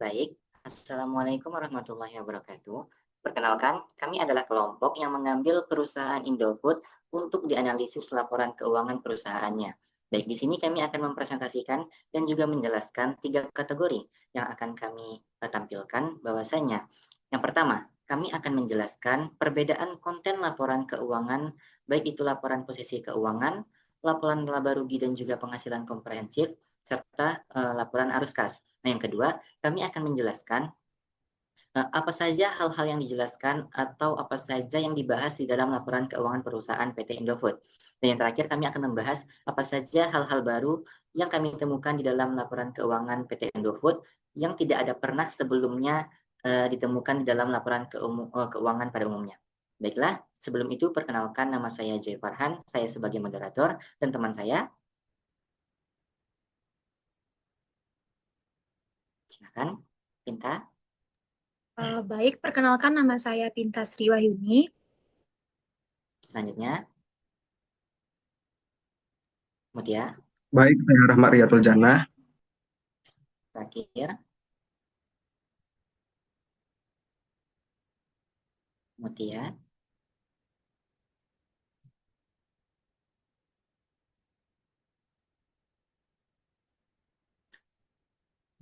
Baik, Assalamualaikum warahmatullahi wabarakatuh. Perkenalkan, kami adalah kelompok yang mengambil perusahaan Indofood untuk dianalisis laporan keuangan perusahaannya. Baik, di sini kami akan mempresentasikan dan juga menjelaskan tiga kategori yang akan kami tampilkan bahwasanya. Yang pertama, kami akan menjelaskan perbedaan konten laporan keuangan, baik itu laporan posisi keuangan, laporan laba rugi dan juga penghasilan komprehensif, serta laporan arus kas. Nah, yang kedua, kami akan menjelaskan apa saja hal-hal yang dijelaskan atau apa saja yang dibahas di dalam laporan keuangan perusahaan PT Indofood. Dan yang terakhir kami akan membahas apa saja hal-hal baru yang kami temukan di dalam laporan keuangan PT Indofood yang tidak ada pernah sebelumnya ditemukan di dalam laporan keuangan pada umumnya. Baiklah, sebelum itu perkenalkan nama saya Joy Farhan, saya sebagai moderator dan teman saya. Silakan, Pinta. Baik, perkenalkan nama saya Pinta Sri Wahyuni. Selanjutnya, Mutia. Baik, saya Rahmat Riyadul Jannah. Terakhir, Mutia.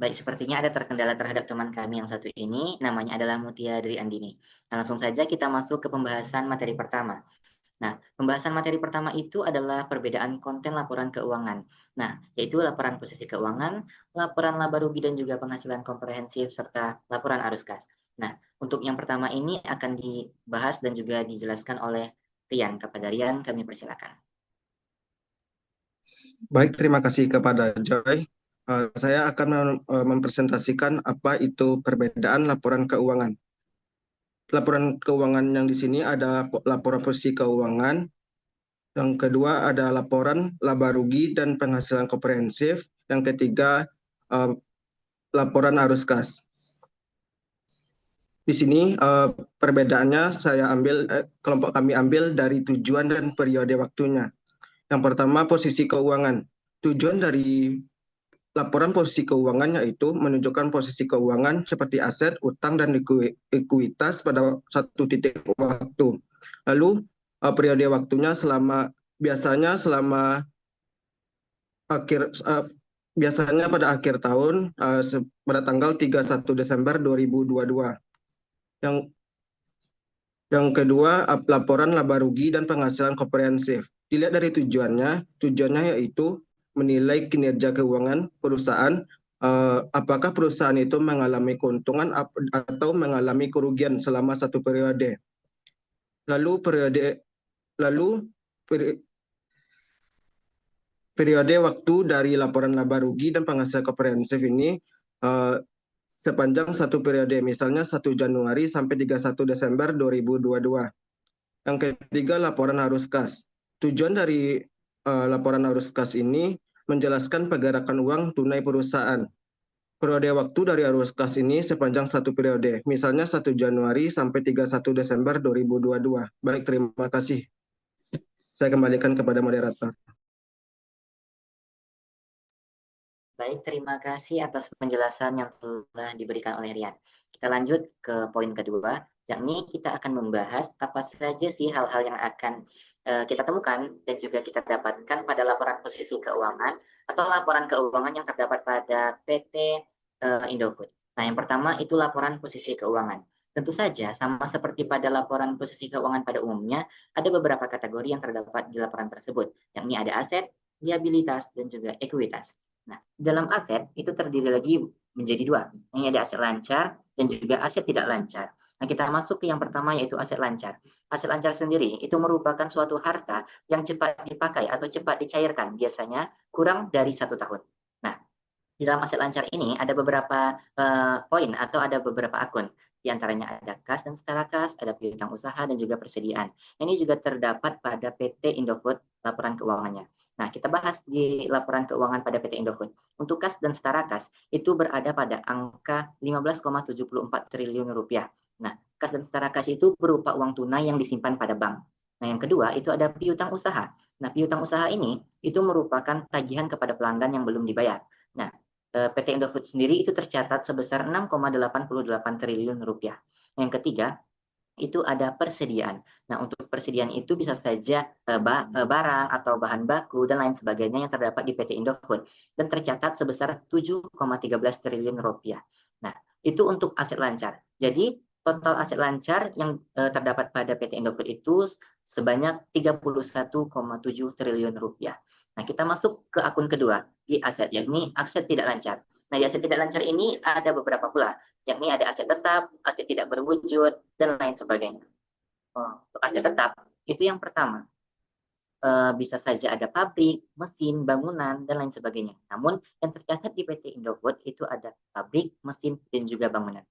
Baik, sepertinya ada terkendala terhadap teman kami yang satu ini, namanya adalah Mutia Dri Andini. Nah, langsung saja kita masuk ke pembahasan materi pertama. Nah, pembahasan materi pertama itu adalah perbedaan konten laporan keuangan. Nah, yaitu laporan posisi keuangan, laporan laba rugi dan juga penghasilan komprehensif, serta laporan arus kas. Nah, untuk yang pertama ini akan dibahas dan juga dijelaskan oleh Rian. Kepada Rian, kami persilakan. Baik, terima kasih kepada Joy. Saya akan mempresentasikan apa itu perbedaan laporan keuangan. Laporan keuangan yang di sini ada laporan posisi keuangan, yang kedua ada laporan laba rugi dan penghasilan komprehensif, yang ketiga laporan arus kas. Di sini perbedaannya kelompok kami ambil dari tujuan dan periode waktunya. Yang pertama, posisi keuangan. Tujuan dari laporan posisi keuangan yaitu menunjukkan posisi keuangan seperti aset, utang, dan ekuitas pada satu titik waktu. Lalu periode waktunya biasanya pada akhir tahun pada tanggal 31 Desember 2022. Yang kedua, laporan laba rugi dan penghasilan komprehensif. Dilihat dari tujuannya yaitu menilai kinerja keuangan perusahaan, apakah perusahaan itu mengalami keuntungan atau mengalami kerugian selama satu periode. Lalu periode waktu dari laporan laba rugi dan penghasilan komprehensif ini sepanjang satu periode, misalnya 1 Januari sampai 31 Desember 2022. Yang ketiga, laporan arus kas. Tujuan dari laporan arus kas ini menjelaskan pergerakan uang tunai perusahaan. Periode waktu dari arus kas ini sepanjang satu periode, misalnya 1 Januari sampai 31 Desember 2022. Baik, terima kasih. Saya kembalikan kepada moderator. Baik, terima kasih atas penjelasan yang telah diberikan oleh Rian. Kita lanjut ke poin kedua, yakni kita akan membahas apa saja sih hal-hal yang akan kita temukan dan juga kita dapatkan pada laporan posisi keuangan atau laporan keuangan yang terdapat pada PT Indofood. Nah, yang pertama itu laporan posisi keuangan. Tentu saja, sama seperti pada laporan posisi keuangan pada umumnya, ada beberapa kategori yang terdapat di laporan tersebut, yakni ada aset, liabilitas, dan juga ekuitas. Nah, dalam aset itu terdiri lagi menjadi dua. Ini ada aset lancar dan juga aset tidak lancar. Nah, kita masuk ke yang pertama yaitu aset lancar. Aset lancar sendiri itu merupakan suatu harta yang cepat dipakai atau cepat dicairkan, biasanya kurang dari 1 tahun. Nah, di dalam aset lancar ini ada beberapa poin atau ada beberapa akun. Di antaranya ada kas dan setara kas, ada piutang usaha dan juga persediaan. Ini juga terdapat pada PT Indofood laporan keuangannya. Nah, kita bahas di laporan keuangan pada PT Indofood. Untuk kas dan setara kas itu berada pada angka 15,74 triliun rupiah. Nah, kas dan setara kas itu berupa uang tunai yang disimpan pada bank. Nah, yang kedua itu ada piutang usaha. Nah, piutang usaha ini itu merupakan tagihan kepada pelanggan yang belum dibayar. Nah, PT Indofood sendiri itu tercatat sebesar 6,88 triliun rupiah. Yang ketiga, itu ada persediaan. Nah, untuk persediaan itu bisa saja barang atau bahan baku dan lain sebagainya yang terdapat di PT Indofood dan tercatat sebesar 7,13 triliun rupiah. Nah, itu untuk aset lancar. Jadi, total aset lancar yang terdapat pada PT Indofood itu sebanyak 31,7 triliun rupiah. Nah, kita masuk ke akun kedua di aset, yakni aset tidak lancar. Nah, di aset tidak lancar ini ada beberapa pula, yakni ada aset tetap, aset tidak berwujud, dan lain sebagainya. Untuk aset tetap, itu yang pertama, bisa saja ada pabrik, mesin, bangunan, dan lain sebagainya. Namun, yang tercatat di PT Indofood itu ada pabrik, mesin, dan juga bangunan.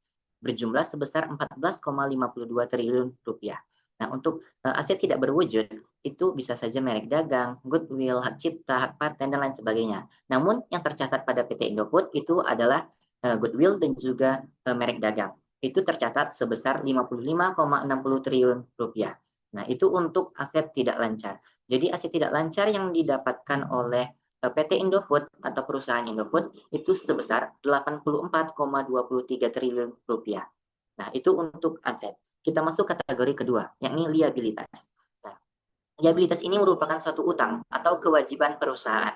Berjumlah sebesar 14,52 triliun rupiah. Nah, untuk aset tidak berwujud, itu bisa saja merek dagang, goodwill, hak cipta, hak paten, dan lain sebagainya. Namun, yang tercatat pada PT Indofood itu adalah goodwill dan juga merek dagang. Itu tercatat sebesar 55,60 triliun rupiah. Nah, itu untuk aset tidak lancar. Jadi aset tidak lancar yang didapatkan oleh PT Indofood atau perusahaan Indofood itu sebesar 84,23 triliun rupiah. Nah, itu untuk aset. Kita masuk kategori kedua, yakni liabilitas. Nah, liabilitas ini merupakan suatu utang atau kewajiban perusahaan.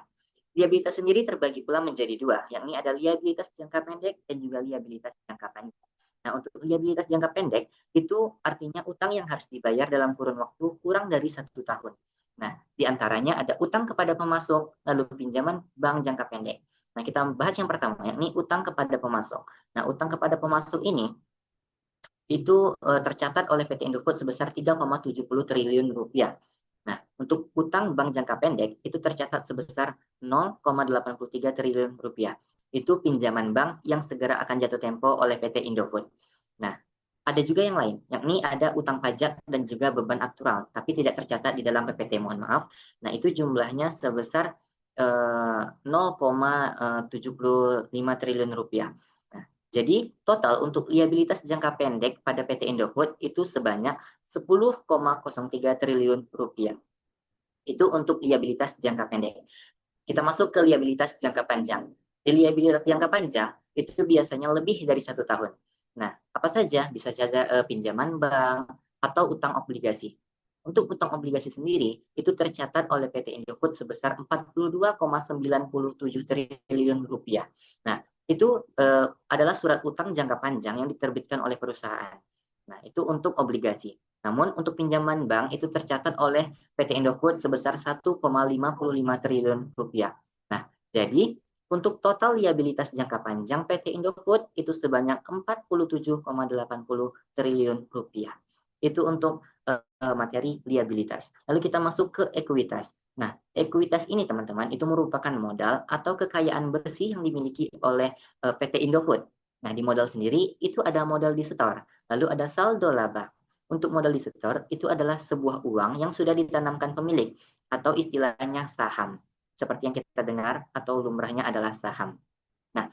Liabilitas sendiri terbagi pula menjadi dua, yakni ada liabilitas jangka pendek dan juga liabilitas jangka panjang. Nah, untuk liabilitas jangka pendek, itu artinya utang yang harus dibayar dalam kurun waktu kurang dari 1 tahun. Nah, diantaranya ada utang kepada pemasok, lalu pinjaman bank jangka pendek. Nah, kita bahas yang pertama, yakni utang kepada pemasok. Nah, utang kepada pemasok ini itu tercatat oleh PT Indofood sebesar 3,70 triliun rupiah. Nah, untuk utang bank jangka pendek itu tercatat sebesar 0,83 triliun rupiah. Itu pinjaman bank yang segera akan jatuh tempo oleh PT Indofood. Nah, ada juga yang lain, yakni ada utang pajak dan juga beban aktual, tapi tidak tercatat di dalam PPT, mohon maaf. Nah, itu jumlahnya sebesar 0,75 triliun rupiah. Nah, jadi total untuk liabilitas jangka pendek pada PT Indofood itu sebanyak 10,03 triliun rupiah. Itu untuk liabilitas jangka pendek. Kita masuk ke liabilitas jangka panjang. Di liabilitas jangka panjang itu biasanya lebih dari 1 tahun. Nah, apa saja? Bisa saja pinjaman bank atau utang obligasi. Untuk utang obligasi sendiri, itu tercatat oleh PT Indofood sebesar 42,97 triliun rupiah. Nah, itu adalah surat utang jangka panjang yang diterbitkan oleh perusahaan. Nah, itu untuk obligasi. Namun untuk pinjaman bank itu tercatat oleh PT Indofood sebesar 1,55 triliun rupiah. Nah, jadi untuk total liabilitas jangka panjang PT Indofood itu sebanyak 47,80 triliun rupiah. Itu untuk materi liabilitas. Lalu kita masuk ke ekuitas. Nah, ekuitas ini teman-teman itu merupakan modal atau kekayaan bersih yang dimiliki oleh PT Indofood. Nah, di modal sendiri itu ada modal disetor, lalu ada saldo laba. Untuk modal disetor itu adalah sebuah uang yang sudah ditanamkan pemilik atau istilahnya saham. Seperti yang kita dengar atau lumrahnya adalah saham. Nah,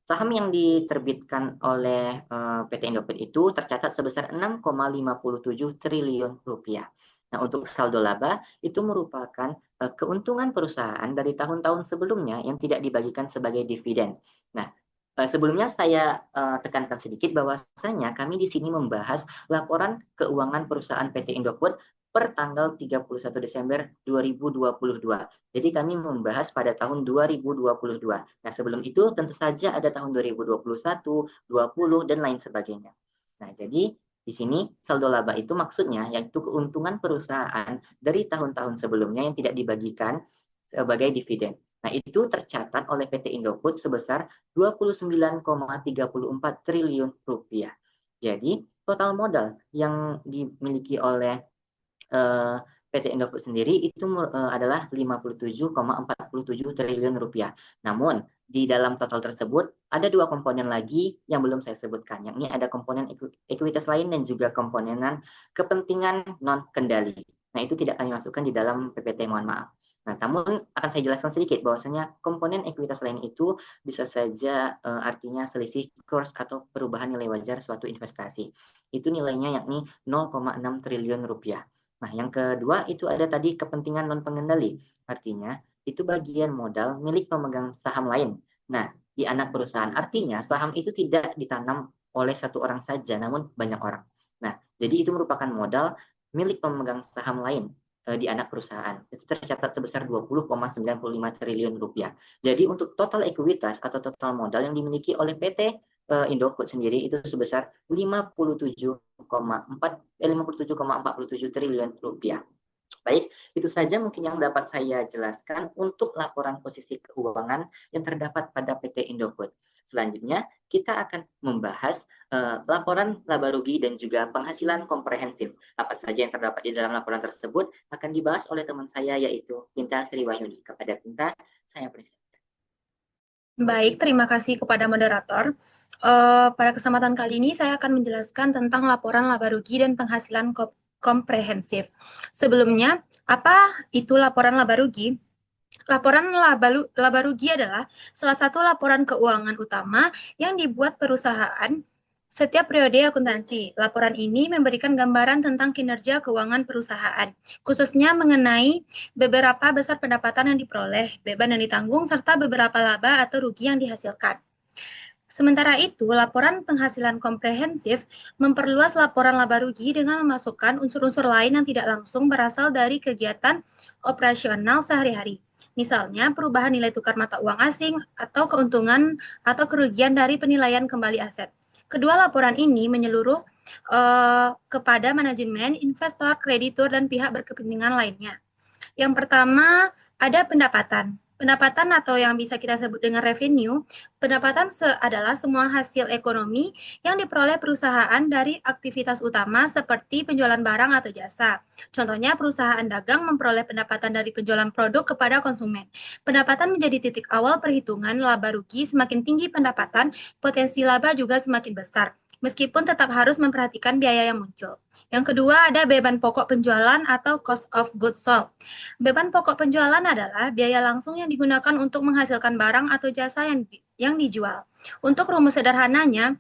saham yang diterbitkan oleh PT Indofood itu tercatat sebesar 6,57 triliun rupiah. Nah, untuk saldo laba itu merupakan keuntungan perusahaan dari tahun-tahun sebelumnya yang tidak dibagikan sebagai dividen. Nah, sebelumnya saya tekankan sedikit bahwasanya kami di sini membahas laporan keuangan perusahaan PT Indofood per tanggal 31 Desember 2022. Jadi kami membahas pada tahun 2022. Nah, sebelum itu tentu saja ada tahun 2021, 20, dan lain sebagainya. Nah, jadi di sini saldo laba itu maksudnya yaitu keuntungan perusahaan dari tahun-tahun sebelumnya yang tidak dibagikan sebagai dividen. Nah, itu tercatat oleh PT Indofood sebesar 29,34 triliun rupiah. Jadi, total modal yang dimiliki oleh PT Indofood sendiri itu adalah 57,47 triliun rupiah. Namun, di dalam total tersebut ada dua komponen lagi yang belum saya sebutkan, yakni ada komponen ekuitas lain dan juga komponenan kepentingan non kendali. Nah, itu tidak kami masukkan di dalam PPT, mohon maaf. Nah, namun akan saya jelaskan sedikit bahwasanya komponen ekuitas lain itu bisa saja artinya selisih kurs atau perubahan nilai wajar suatu investasi. Itu nilainya yakni 0,6 triliun rupiah. Nah, yang kedua itu ada tadi kepentingan non pengendali. Artinya, itu bagian modal milik pemegang saham lain. Nah, di anak perusahaan artinya saham itu tidak ditanam oleh satu orang saja, namun banyak orang. Nah, jadi itu merupakan modal milik pemegang saham lain di anak perusahaan. Itu tercatat sebesar 20,95 triliun rupiah. Jadi untuk total ekuitas atau total modal yang dimiliki oleh PT Indofood sendiri itu sebesar 57,47 triliun rupiah. Baik, itu saja mungkin yang dapat saya jelaskan untuk laporan posisi keuangan yang terdapat pada PT Indofood. Selanjutnya, kita akan membahas laporan laba rugi dan juga penghasilan komprehensif. Apa saja yang terdapat di dalam laporan tersebut akan dibahas oleh teman saya, yaitu Pinta Sri Wahyuni. Kepada Pinta, saya persilakan. Baik, terima kasih kepada moderator. Pada kesempatan kali ini saya akan menjelaskan tentang laporan laba rugi dan penghasilan komprehensif. Sebelumnya, apa itu laporan laba rugi? Laporan laba rugi adalah salah satu laporan keuangan utama yang dibuat perusahaan setiap periode akuntansi. Laporan ini memberikan gambaran tentang kinerja keuangan perusahaan, khususnya mengenai beberapa besar pendapatan yang diperoleh, beban yang ditanggung, serta beberapa laba atau rugi yang dihasilkan. Sementara itu, laporan penghasilan komprehensif memperluas laporan laba rugi dengan memasukkan unsur-unsur lain yang tidak langsung berasal dari kegiatan operasional sehari-hari. Misalnya, perubahan nilai tukar mata uang asing atau keuntungan atau kerugian dari penilaian kembali aset. Kedua laporan ini menyeluruh kepada manajemen, investor, kreditur, dan pihak berkepentingan lainnya. Yang pertama, ada pendapatan. Pendapatan atau yang bisa kita sebut dengan revenue, pendapatan adalah semua hasil ekonomi yang diperoleh perusahaan dari aktivitas utama seperti penjualan barang atau jasa. Contohnya, perusahaan dagang memperoleh pendapatan dari penjualan produk kepada konsumen. Pendapatan menjadi titik awal perhitungan laba rugi. Semakin tinggi pendapatan, potensi laba juga semakin besar, meskipun tetap harus memperhatikan biaya yang muncul. Yang kedua, ada beban pokok penjualan atau cost of goods sold. Beban pokok penjualan adalah biaya langsung yang digunakan untuk menghasilkan barang atau jasa yang dijual. Untuk rumus sederhananya,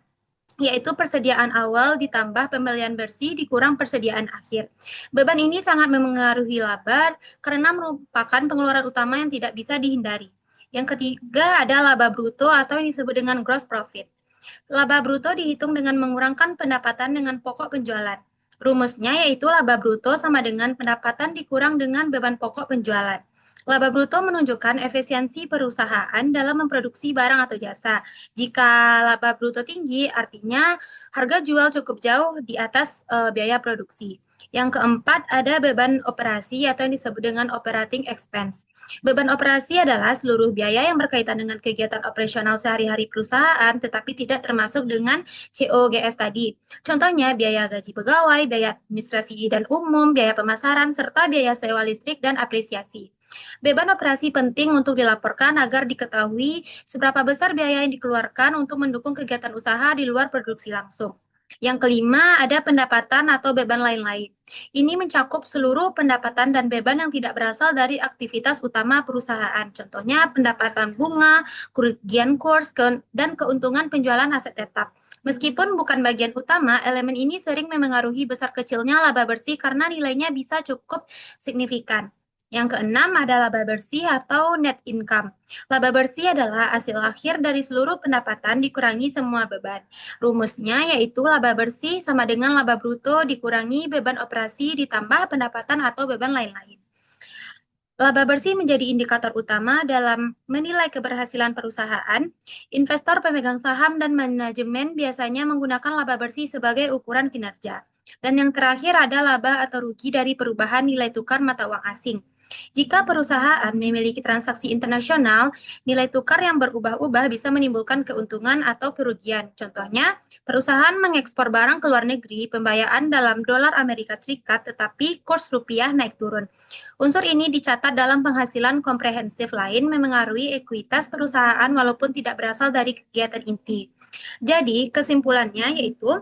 yaitu persediaan awal ditambah pembelian bersih dikurang persediaan akhir. Beban ini sangat memengaruhi laba karena merupakan pengeluaran utama yang tidak bisa dihindari. Yang ketiga ada laba bruto atau yang disebut dengan gross profit. Laba bruto dihitung dengan mengurangkan pendapatan dengan pokok penjualan. Rumusnya yaitu laba bruto sama dengan pendapatan dikurang dengan beban pokok penjualan. Laba bruto menunjukkan efisiensi perusahaan dalam memproduksi barang atau jasa. Jika laba bruto tinggi, artinya harga jual cukup jauh di atas biaya produksi. Yang keempat, ada beban operasi atau yang disebut dengan operating expense. Beban operasi adalah seluruh biaya yang berkaitan dengan kegiatan operasional sehari-hari perusahaan, tetapi tidak termasuk dengan COGS tadi. Contohnya, biaya gaji pegawai, biaya administrasi dan umum, biaya pemasaran, serta biaya sewa listrik dan apresiasi. Beban operasi penting untuk dilaporkan agar diketahui seberapa besar biaya yang dikeluarkan untuk mendukung kegiatan usaha di luar produksi langsung. Yang kelima, ada pendapatan atau beban lain-lain. Ini mencakup seluruh pendapatan dan beban yang tidak berasal dari aktivitas utama perusahaan. Contohnya, pendapatan bunga, kerugian kurs, dan keuntungan penjualan aset tetap. Meskipun bukan bagian utama, elemen ini sering memengaruhi besar kecilnya laba bersih karena nilainya bisa cukup signifikan. Yang keenam ada laba bersih atau net income. Laba bersih adalah hasil akhir dari seluruh pendapatan dikurangi semua beban. Rumusnya yaitu laba bersih sama dengan laba bruto dikurangi beban operasi ditambah pendapatan atau beban lain-lain. Laba bersih menjadi indikator utama dalam menilai keberhasilan perusahaan. Investor, pemegang saham, dan manajemen biasanya menggunakan laba bersih sebagai ukuran kinerja. Dan yang terakhir ada laba atau rugi dari perubahan nilai tukar mata uang asing. Jika perusahaan memiliki transaksi internasional, nilai tukar yang berubah-ubah bisa menimbulkan keuntungan atau kerugian. Contohnya, perusahaan mengekspor barang ke luar negeri, pembayaran dalam dolar Amerika Serikat, tetapi kurs rupiah naik turun. Unsur ini dicatat dalam penghasilan komprehensif lain memengaruhi ekuitas perusahaan walaupun tidak berasal dari kegiatan inti. Jadi, kesimpulannya yaitu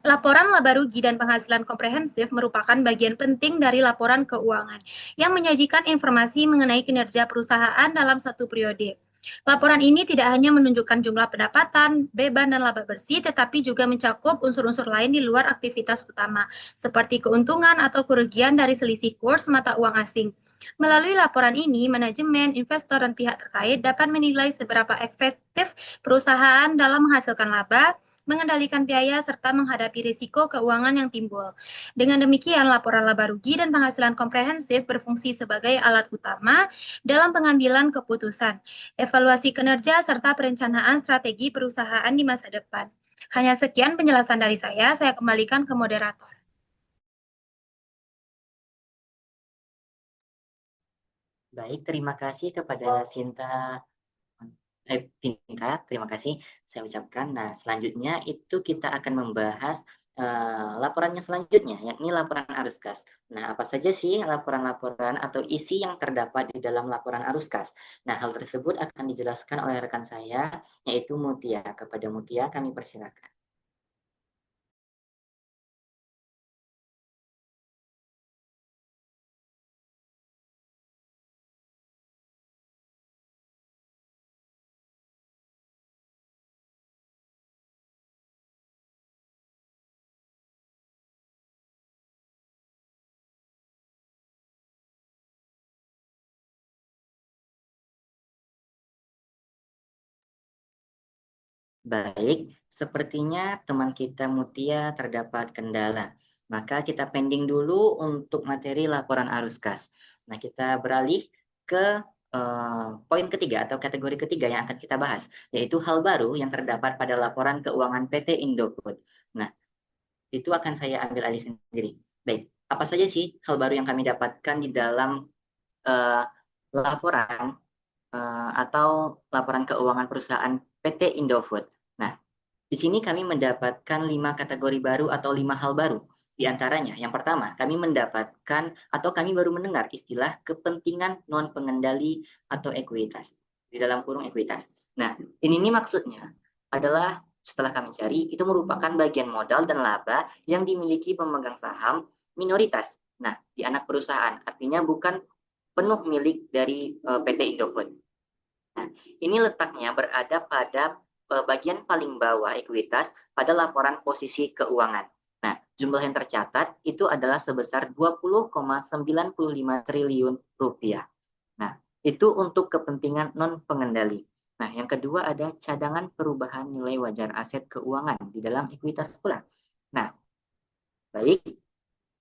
laporan laba rugi dan penghasilan komprehensif merupakan bagian penting dari laporan keuangan yang menyajikan informasi mengenai kinerja perusahaan dalam satu periode. Laporan ini tidak hanya menunjukkan jumlah pendapatan, beban, dan laba bersih, tetapi juga mencakup unsur-unsur lain di luar aktivitas utama, seperti keuntungan atau kerugian dari selisih kurs mata uang asing. Melalui laporan ini, manajemen, investor, dan pihak terkait dapat menilai seberapa efektif perusahaan dalam menghasilkan laba, mengendalikan biaya, serta menghadapi risiko keuangan yang timbul. Dengan demikian, laporan laba rugi dan penghasilan komprehensif berfungsi sebagai alat utama dalam pengambilan keputusan, evaluasi kinerja, serta perencanaan strategi perusahaan di masa depan. Hanya sekian penjelasan dari saya kembalikan ke moderator. Baik, terima kasih kepada Sinta Pinka, terima kasih saya ucapkan. Nah, selanjutnya itu kita akan membahas laporannya selanjutnya, yakni laporan arus kas. Nah, apa saja sih laporan-laporan atau isi yang terdapat di dalam laporan arus kas? Nah, hal tersebut akan dijelaskan oleh rekan saya, yaitu Mutia. Kepada Mutia, kami persilakan. Baik, sepertinya teman kita Mutia terdapat kendala. Maka kita pending dulu untuk materi laporan arus kas. Nah, kita beralih ke poin ketiga atau kategori ketiga yang akan kita bahas, yaitu hal baru yang terdapat pada laporan keuangan PT Indofood. Nah, itu akan saya ambil alih sendiri. Baik, apa saja sih hal baru yang kami dapatkan di dalam laporan atau laporan keuangan perusahaan PT Indofood? Nah, di sini kami mendapatkan 5 kategori baru atau 5 hal baru. Di antaranya, yang pertama, kami mendapatkan atau kami baru mendengar istilah kepentingan non-pengendali atau ekuitas. Di dalam kurung ekuitas. Nah, ini maksudnya adalah setelah kami cari, itu merupakan bagian modal dan laba yang dimiliki pemegang saham minoritas. Nah, di anak perusahaan, artinya bukan penuh milik dari PT Indofood. Nah, ini letaknya berada pada bagian paling bawah ekuitas pada laporan posisi keuangan. Nah, jumlah yang tercatat itu adalah sebesar 20,95 triliun rupiah. Nah, itu untuk kepentingan non-pengendali. Nah, yang kedua ada cadangan perubahan nilai wajar aset keuangan di dalam ekuitas pula. Nah, baik,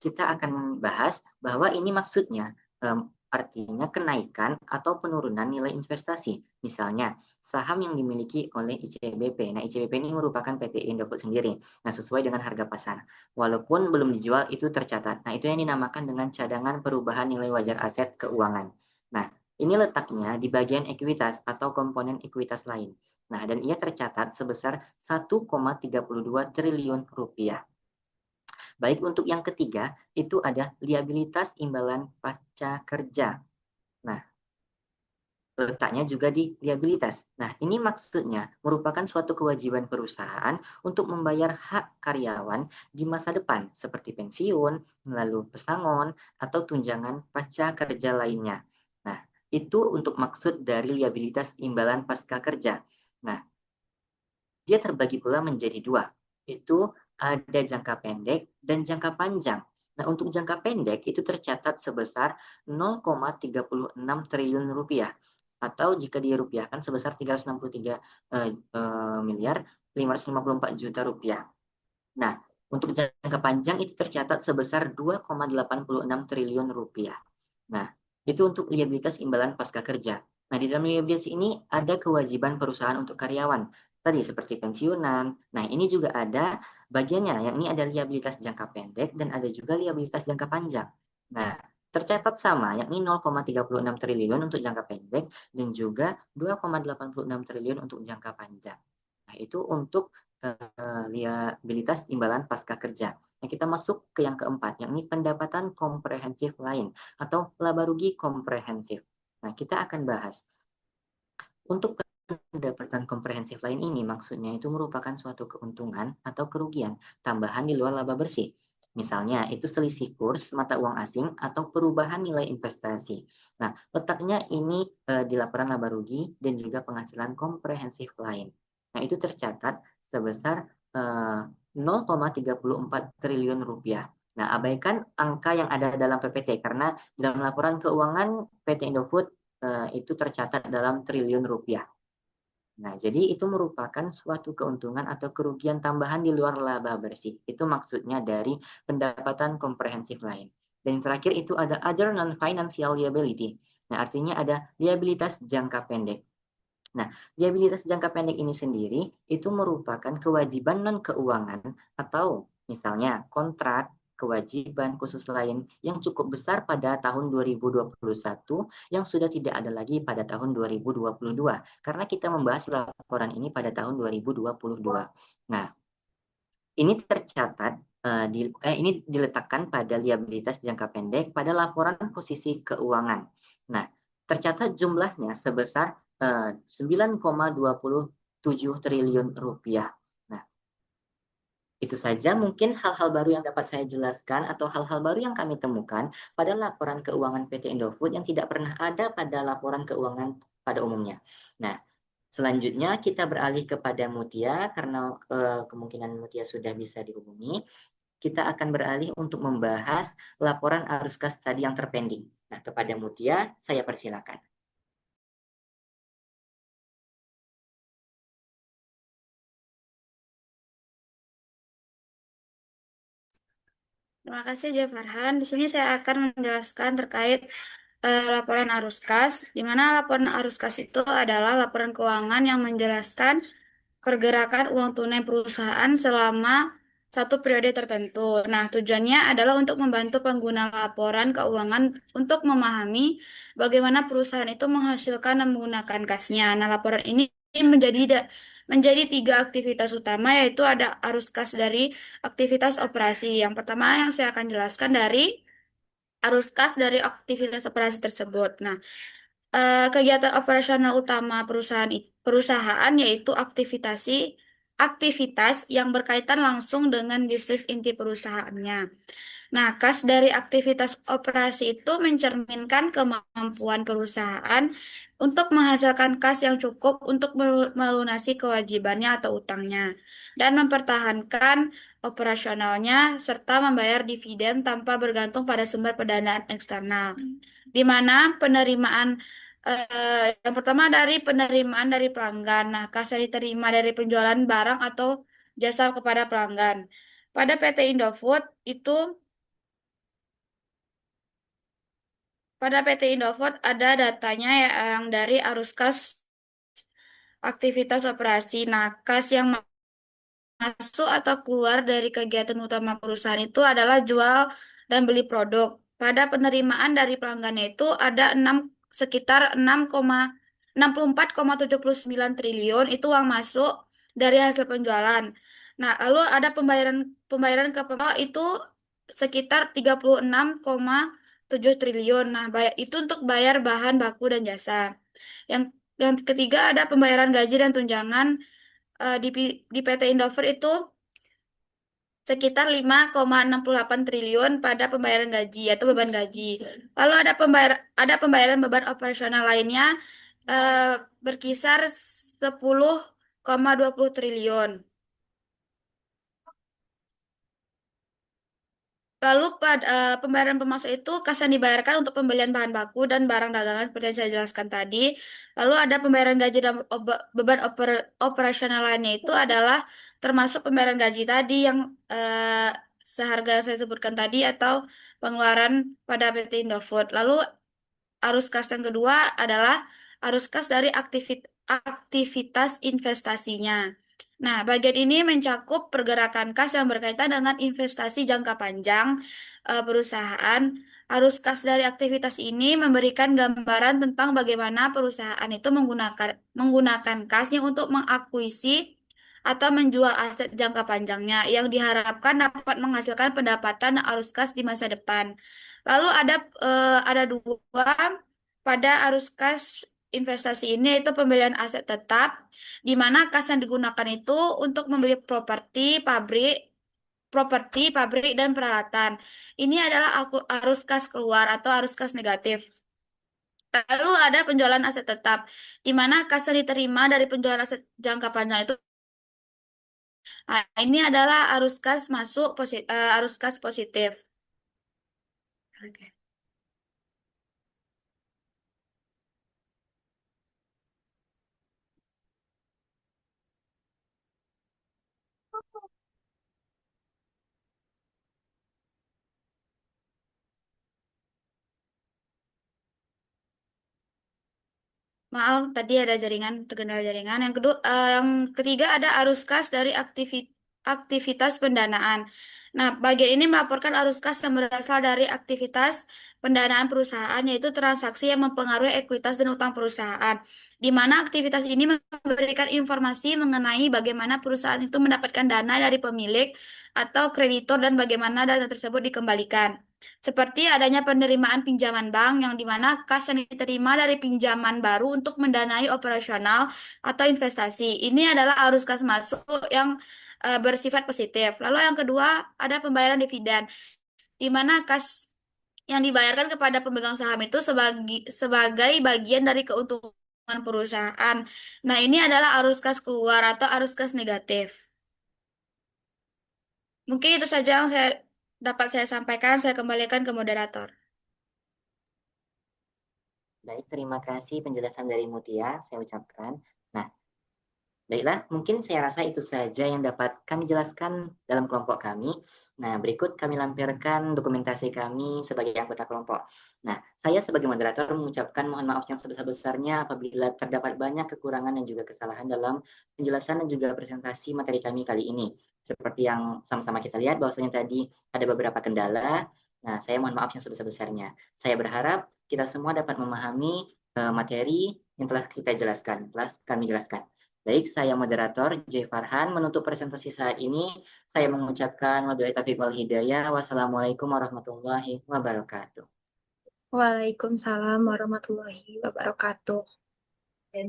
kita akan bahas bahwa ini maksudnya artinya kenaikan atau penurunan nilai investasi. Misalnya, saham yang dimiliki oleh ICBP. Nah, ICBP ini merupakan PT Indofood sendiri. Nah, sesuai dengan harga pasar. Walaupun belum dijual, itu tercatat. Nah, itu yang dinamakan dengan cadangan perubahan nilai wajar aset keuangan. Nah, ini letaknya di bagian ekuitas atau komponen ekuitas lain. Nah, dan ia tercatat sebesar 1,32 triliun rupiah. Baik, untuk yang ketiga, itu ada liabilitas imbalan pasca kerja. Nah, letaknya juga di liabilitas. Nah, ini maksudnya merupakan suatu kewajiban perusahaan untuk membayar hak karyawan di masa depan, seperti pensiun, lalu pesangon, atau tunjangan pasca kerja lainnya. Nah, itu untuk maksud dari liabilitas imbalan pasca kerja. Nah, dia terbagi pula menjadi dua. Itu ada jangka pendek dan jangka panjang. Nah, untuk jangka pendek itu tercatat sebesar 0,36 triliun rupiah atau jika dirupiahkan sebesar 363 miliar 554 juta rupiah. Nah, untuk jangka panjang itu tercatat sebesar 2,86 triliun rupiah. Nah, itu untuk liabilitas imbalan pasca kerja. Nah, di dalam liabilitas ini ada kewajiban perusahaan untuk karyawan. Tadi seperti pensiunan. Nah, ini juga ada bagiannya, yakni ada liabilitas jangka pendek dan ada juga liabilitas jangka panjang. Nah, tercatat sama, yakni 0,36 triliun untuk jangka pendek dan juga 2,86 triliun untuk jangka panjang. Nah, itu untuk liabilitas imbalan pasca kerja. Nah, kita masuk ke yang keempat, yakni pendapatan komprehensif lain atau laba rugi komprehensif. Nah, kita akan bahas. Untuk pendapatan komprehensif lain ini maksudnya itu merupakan suatu keuntungan atau kerugian tambahan di luar laba bersih. Misalnya, itu selisih kurs mata uang asing atau perubahan nilai investasi. Nah, letaknya ini di laporan laba rugi dan juga penghasilan komprehensif lain. Nah, itu tercatat sebesar 0,34 triliun rupiah. Nah, abaikan angka yang ada dalam PPT karena dalam laporan keuangan PT Indofood itu tercatat dalam triliun rupiah. Nah, jadi itu merupakan suatu keuntungan atau kerugian tambahan di luar laba bersih. Itu maksudnya dari pendapatan komprehensif lain. Dan yang terakhir itu ada other non-financial liability. Nah, artinya ada liabilitas jangka pendek. Nah, liabilitas jangka pendek ini sendiri itu merupakan kewajiban non-keuangan atau misalnya kontrak, kewajiban khusus lain yang cukup besar pada tahun 2021 yang sudah tidak ada lagi pada tahun 2022 karena kita membahas laporan ini pada tahun 2022. Nah, ini tercatat ini diletakkan pada liabilitas jangka pendek pada laporan posisi keuangan. Nah, tercatat jumlahnya sebesar 9,27 triliun rupiah. Nah, itu saja mungkin hal-hal baru yang dapat saya jelaskan atau hal-hal baru yang kami temukan pada laporan keuangan PT Indofood yang tidak pernah ada pada laporan keuangan pada umumnya. Nah, selanjutnya kita beralih kepada Mutia karena kemungkinan Mutia sudah bisa dihubungi. Kita akan beralih untuk membahas laporan arus kas tadi yang terpending. Nah, kepada Mutia, saya persilakan. Terima kasih, Jeff Farhan. Di sini saya akan menjelaskan terkait laporan arus kas, di mana laporan arus kas itu adalah laporan keuangan yang menjelaskan pergerakan uang tunai perusahaan selama satu periode tertentu. Nah, tujuannya adalah untuk membantu pengguna laporan keuangan untuk memahami bagaimana perusahaan itu menghasilkan dan menggunakan kasnya. Nah, laporan ini menjadi tiga aktivitas utama, yaitu ada arus kas dari aktivitas operasi. Yang pertama yang saya akan jelaskan dari arus kas dari aktivitas operasi tersebut. Nah, kegiatan operasional utama perusahaan yaitu aktivitas yang berkaitan langsung dengan bisnis inti perusahaannya. Nah, kas dari aktivitas operasi itu mencerminkan kemampuan perusahaan untuk menghasilkan kas yang cukup untuk melunasi kewajibannya atau utangnya dan mempertahankan operasionalnya serta membayar dividen tanpa bergantung pada sumber pendanaan eksternal. Di mana yang pertama dari penerimaan dari pelanggan. Nah, kas yang diterima dari penjualan barang atau jasa kepada pelanggan. Pada PT Indofood itu Pada PT Indofood ada datanya yang dari arus kas aktivitas operasi. Nah, kas yang masuk atau keluar dari kegiatan utama perusahaan itu adalah jual dan beli produk. Pada penerimaan dari pelanggannya itu ada sekitar 64,79 triliun itu uang masuk dari hasil penjualan. Nah, lalu ada pembayaran pembayaran ke pembawa itu sekitar 36,7 triliun. Nah, itu untuk bayar bahan baku dan jasa. Yang ketiga ada pembayaran gaji dan tunjangan di PT Indofood itu sekitar 5,68 triliun pada pembayaran gaji atau beban gaji. Lalu ada pembayaran beban operasional lainnya eh, berkisar 10,20 triliun. Lalu pembayaran pemasok itu kas yang dibayarkan untuk pembelian bahan baku dan barang dagangan seperti yang saya jelaskan tadi. Lalu ada pembayaran gaji dan beban operasional lainnya itu adalah termasuk pembayaran gaji tadi yang seharga yang saya sebutkan tadi atau pengeluaran pada PT Indofood. Lalu arus kas yang kedua adalah arus kas dari aktivitas investasinya. Nah, bagian ini mencakup pergerakan kas yang berkaitan dengan investasi jangka panjang perusahaan. Arus kas dari aktivitas ini memberikan gambaran tentang bagaimana perusahaan itu menggunakan kasnya untuk mengakuisisi atau menjual aset jangka panjangnya yang diharapkan dapat menghasilkan pendapatan arus kas di masa depan. Lalu ada dua pada arus kas investasi ini yaitu pembelian aset tetap, di mana kas yang digunakan itu untuk membeli properti, pabrik, properti, pabrik, dan peralatan. Ini adalah arus kas keluar atau arus kas negatif. Lalu ada penjualan aset tetap, di mana kas yang diterima dari penjualan aset jangka panjang itu. Nah, ini adalah arus kas masuk, arus kas positif. Oke. Maaf, tadi ada jaringan, terkendala jaringan. Yang ketiga ada arus kas dari aktivitas pendanaan. Nah, bagian ini melaporkan arus kas yang berasal dari aktivitas pendanaan perusahaan, yaitu transaksi yang mempengaruhi ekuitas dan utang perusahaan, di mana aktivitas ini memberikan informasi mengenai bagaimana perusahaan itu mendapatkan dana dari pemilik atau kreditor dan bagaimana dana tersebut dikembalikan. Seperti adanya penerimaan pinjaman bank yang dimana kas yang diterima dari pinjaman baru untuk mendanai operasional atau investasi. Ini adalah arus kas masuk yang bersifat positif. Lalu yang kedua ada pembayaran dividen, di mana kas yang dibayarkan kepada pemegang saham itu sebagai bagian dari keuntungan perusahaan. Nah, ini adalah arus kas keluar atau arus kas negatif. Mungkin itu saja yang dapat saya sampaikan. Saya kembalikan ke moderator. Baik, terima kasih penjelasan dari Mutia, saya ucapkan. Nah, baiklah, mungkin saya rasa itu saja yang dapat kami jelaskan dalam kelompok kami. Nah, berikut kami lampirkan dokumentasi kami sebagai anggota kelompok. Nah, saya sebagai moderator mengucapkan mohon maaf yang sebesar-besarnya apabila terdapat banyak kekurangan dan juga kesalahan dalam penjelasan dan juga presentasi materi kami kali ini. Seperti yang sama-sama kita lihat bahwasanya tadi ada beberapa kendala. Nah, saya mohon maaf yang sebesar-besarnya. Saya berharap kita semua dapat memahami materi yang telah kita jelaskan, telah kami jelaskan. Baik, saya moderator J. Farhan menutup presentasi saat ini. Saya mengucapkan wabillahi taufiq wal hidayah. Wassalamualaikum warahmatullahi wabarakatuh. Waalaikumsalam warahmatullahi wabarakatuh.